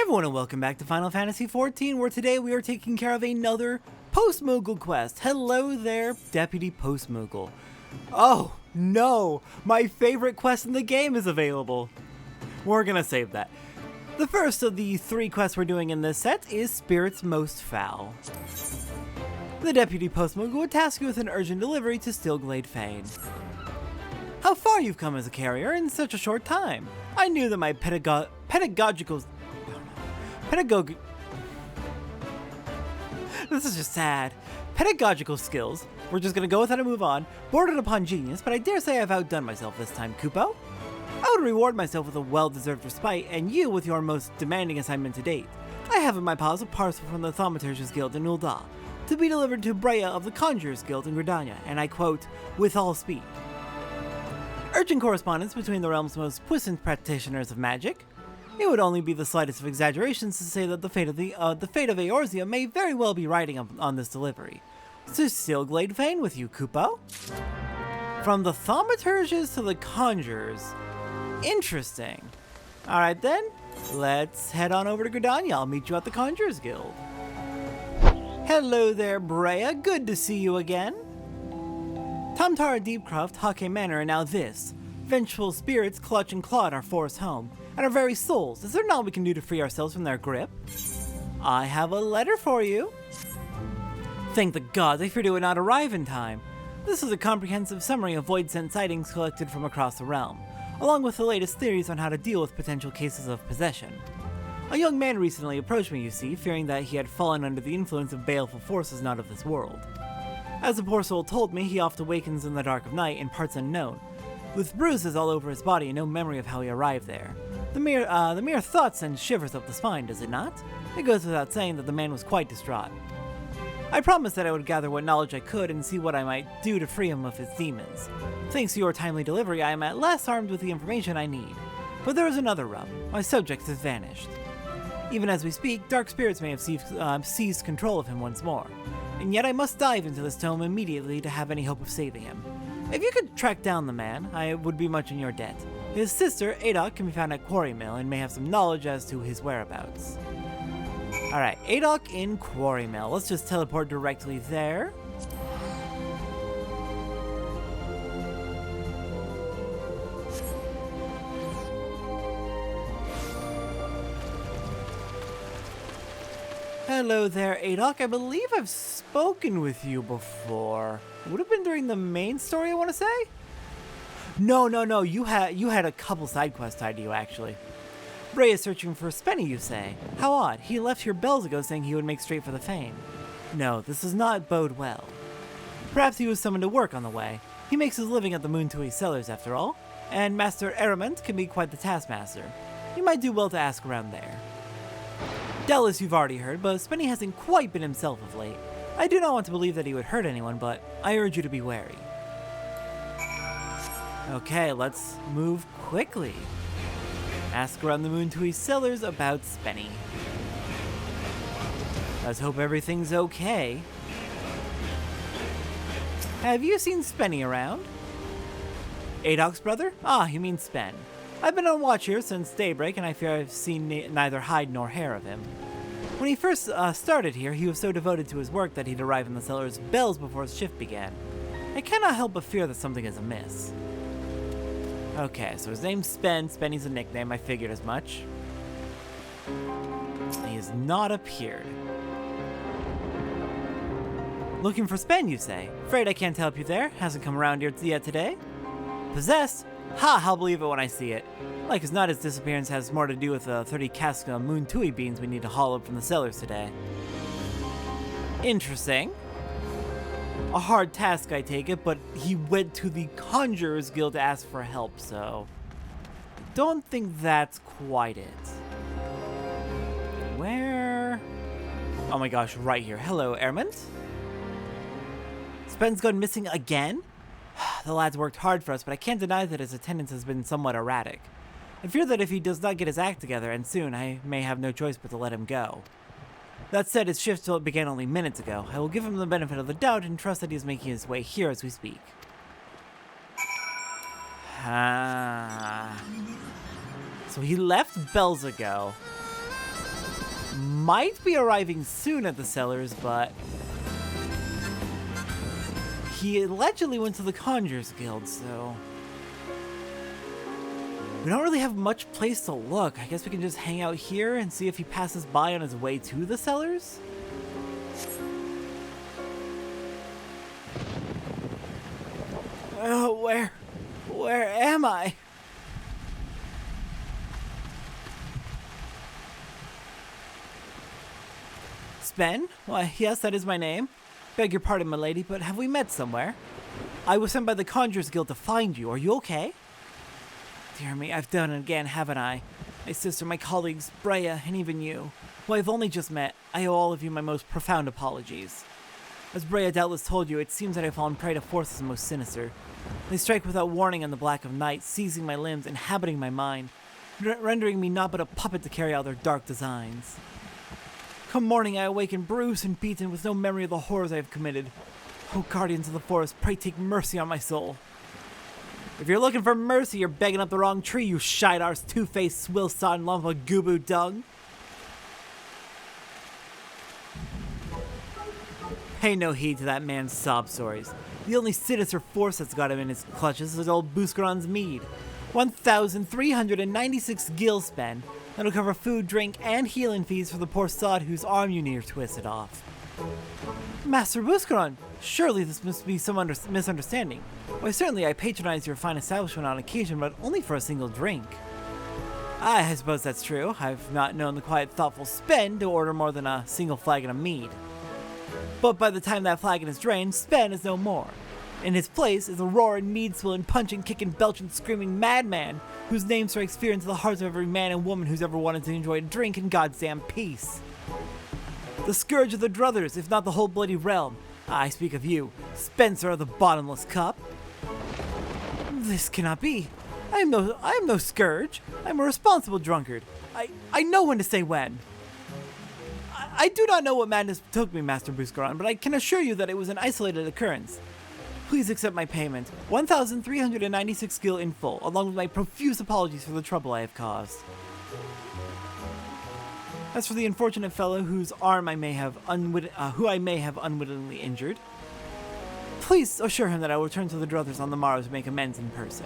everyone and welcome back to Final Fantasy XIV, where today we are taking care of another Postmoogle quest. Hello there, Deputy Postmoogle. Oh no, my favorite quest in the game is available. We're gonna save that. The first of the three quests we're doing in this set is Spirit's Most Foul. The Deputy Postmoogle would task you with an urgent delivery to Steelglade Fane. How far you've come as a carrier in such a short time. I knew that my pedagogical... This is just sad. Pedagogical skills, we're just gonna go with that and move on, bordered upon genius, but I dare say I've outdone myself this time, Kupo. I would reward myself with a well-deserved respite, and you with your most demanding assignment to date. I have in my paws a parcel from the Thaumaturge's Guild in Ul'dah, to be delivered to Brea of the Conjurer's Guild in Gridania, and I quote, with all speed. Urgent correspondence between the realm's most puissant practitioners of magic. It would only be the slightest of exaggerations to say that the fate of Eorzea may very well be riding on this delivery. To Steelglade Fane with you, Kupo. From the Thaumaturges to the Conjurers. Interesting. Alright then, let's head on over to Gridania. I'll meet you at the Conjurer's Guild. Hello there, Brea. Good to see you again. Tamtara Deepcroft, Hake Manor, and now this. Vengeful spirits clutch and claw at our forest home. At our very souls. Is there naught we can do to free ourselves from their grip? I have a letter for you. Thank the gods, I feared it would not arrive in time. This is a comprehensive summary of void-sent sightings collected from across the realm, along with the latest theories on how to deal with potential cases of possession. A young man recently approached me, you see, fearing that he had fallen under the influence of baleful forces not of this world. As the poor soul told me, he oft awakens in the dark of night in parts unknown, with bruises all over his body and no memory of how he arrived there. The mere thought sends shivers up the spine, does it not? It goes without saying that the man was quite distraught. I promised that I would gather what knowledge I could and see what I might do to free him of his demons. Thanks to your timely delivery, I am at last armed with the information I need. But there is another rub. My subject has vanished. Even as we speak, dark spirits may have seized control of him once more. And yet I must dive into this tome immediately to have any hope of saving him. If you could track down the man, I would be much in your debt. His sister, Adok, can be found at Quarry Mill and may have some knowledge as to his whereabouts. Alright, Adok in Quarry Mill. Let's just teleport directly there. Hello there, Adok. I believe I've spoken with you before. Would have been during the main story, I want to say? No. You had a couple side quests tied to you, actually. Brea is searching for Spenny, you say. How odd. He left here bells ago saying he would make straight for the Fane. No, this does not bode well. Perhaps he was summoned to work on the way. He makes his living at the Moontui cellars, after all. And Master Erement can be quite the taskmaster. You might do well to ask around there. Doubtless you've already heard, but Spenny hasn't quite been himself of late. I do not want to believe that he would hurt anyone, but I urge you to be wary. Okay, let's move quickly. Ask around the Moontui cellars about Spenny. Let's hope everything's okay. Have you seen Spenny around? Adok's brother? Ah, you mean Spen. I've been on watch here since daybreak, and I fear I've seen neither hide nor hair of him. When he first started here, he was so devoted to his work that he'd arrive in the cellars bells before his shift began. I cannot help but fear that something is amiss. Okay, so his name's Spen. Spenny's a nickname, I figured as much. He has not appeared. Looking for Spen, you say? Afraid I can't help you there. Hasn't come around here yet today. Possessed? Ha, I'll believe it when I see it. Like as not, his disappearance has more to do with the 30 casks of Moontui beans we need to haul up from the cellars today. Interesting. A hard task, I take it, but he went to the Conjurer's Guild to ask for help, so... don't think that's quite it. Where... oh my gosh, right here. Hello, Erement. Spen's gone missing again? The lad's worked hard for us, but I can't deny that his attendance has been somewhat erratic. I fear that if he does not get his act together, and soon, I may have no choice but to let him go. That said, his shift began only minutes ago. I will give him the benefit of the doubt and trust that he is making his way here as we speak. So he left bells ago. might be arriving soon at the cellars, but he allegedly went to the Conjurers Guild, so we don't really have much place to look. I guess we can just hang out here and see if he passes by on his way to the cellars. Oh, where am I? Sven? Why, yes, that is my name. Beg your pardon, my lady, but have we met somewhere? I was sent by the Conjurers Guild to find you. Are you okay? Dear me, I've done it again, haven't I? My sister, my colleagues, Brea, and even you, who I've only just met, I owe all of you my most profound apologies. As Brea doubtless told you, it seems that I've fallen prey to forces most sinister. They strike without warning on the black of night, seizing my limbs, inhabiting my mind, rendering me naught but a puppet to carry out their dark designs. Come morning, I awaken bruised and beaten with no memory of the horrors I have committed. O guardians of the forest, pray take mercy on my soul. If you're looking for mercy, you're begging up the wrong tree, you shite-arse, two-faced, swill-sodden lump of goo-boo dung. Pay no heed to that man's sob stories. The only sinister force that's got him in his clutches is old Buscaron's mead. 1,396 gil spend. That'll cover food, drink, and healing fees for the poor sod whose arm you near twisted off. Master Buscaron, surely this must be some misunderstanding. Why, certainly I patronize your fine establishment on occasion, but only for a single drink. I suppose that's true. I've not known the quiet, thoughtful Spen to order more than a single flagon of mead. But by the time that flagon is drained, Spen is no more. In his place is a roaring, mead-swilling, punching, kicking, belching, screaming madman whose name strikes fear into the hearts of every man and woman who's ever wanted to enjoy a drink in goddamn peace. The scourge of the druthers, if not the whole bloody realm. I speak of you, Spencer of the Bottomless Cup. This cannot be. I am no scourge. I'm a responsible drunkard. I know when to say when. I do not know what madness took me, Master Buscaron, but I can assure you that it was an isolated occurrence. Please accept my payment, 1,396 gil in full, along with my profuse apologies for the trouble I have caused. As for the unfortunate fellow whose arm I may have unwittingly injured, please assure him that I will return to the Druthers on the morrow to make amends in person.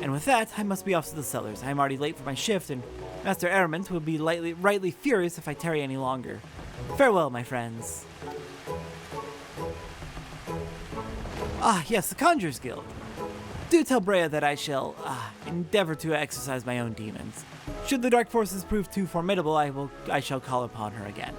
And with that, I must be off to the cellars. I am already late for my shift, and Master Eremont will be rightly furious if I tarry any longer. Farewell, my friends. Ah, yes, the Conjurers Guild. Do tell Brea that I shall endeavor to exercise my own demons. Should the dark forces prove too formidable, I shall call upon her again.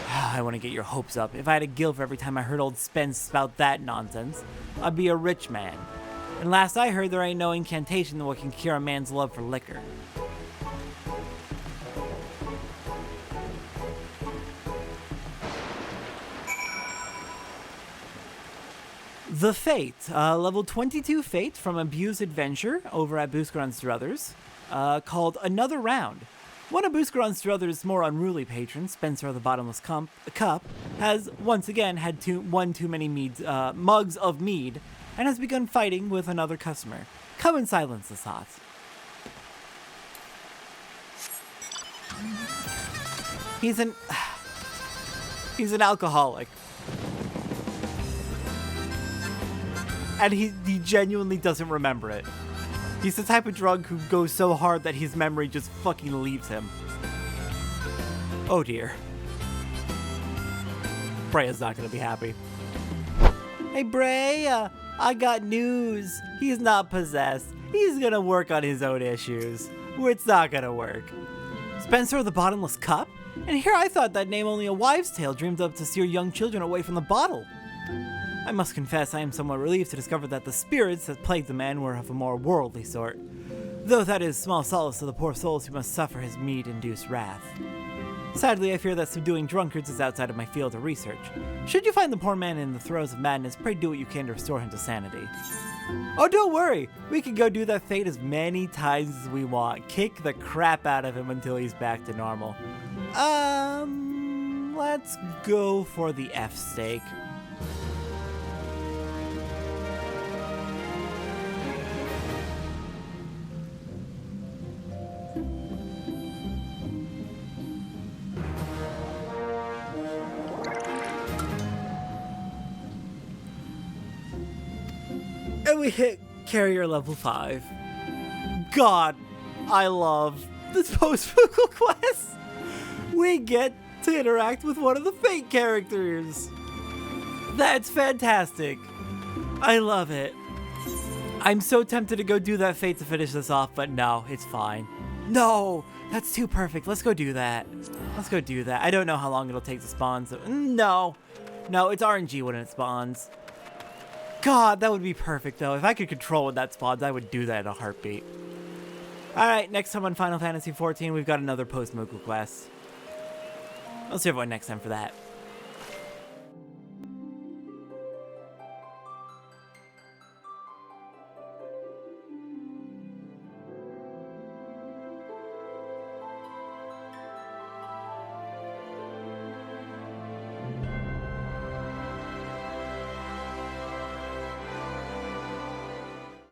I want to get your hopes up. If I had a gil for every time I heard old Spence spout that nonsense, I'd be a rich man. And last I heard, there ain't no incantation that can cure a man's love for liquor. The Fate, level 22 Fate from Abused Adventure over at Buscaron's Druthers, called Another Round. One of Buscaron's Druthers' more unruly patrons, Spencer of the Bottomless Cup, has once again had one too many mugs of mead, and has begun fighting with another customer. Come and silence this hot. He's an alcoholic. And he genuinely doesn't remember it. He's the type of drug who goes so hard that his memory just fucking leaves him. Oh dear. Brea's not gonna be happy. Hey Brea, I got news. He's not possessed. He's gonna work on his own issues. It's not gonna work. Spencer of the Bottomless Cup? And here I thought that name only a wives' tale dreamed up to steer young children away from the bottle. I must confess I am somewhat relieved to discover that the spirits that plagued the man were of a more worldly sort, though that is small solace to the poor souls who must suffer his mead-induced wrath. Sadly, I fear that subduing drunkards is outside of my field of research. Should you find the poor man in the throes of madness, pray do what you can to restore him to sanity. Oh, don't worry! We can go do that fate as many times as we want. Kick the crap out of him until he's back to normal. Let's go for the F stake. And we hit carrier level 5. God, I love this Postmoogle quest. We get to interact with one of the Fate characters. That's fantastic. I love it. I'm so tempted to go do that Fate to finish this off, but no, it's fine. No, that's too perfect. Let's go do that. Let's go do that. I don't know how long it'll take to spawn, so no. No, it's RNG when it spawns. God, that would be perfect, though. If I could control when that spawns, I would do that in a heartbeat. Alright, next time on Final Fantasy XIV, we've got another Postmoogle quest. I'll see everyone next time for that.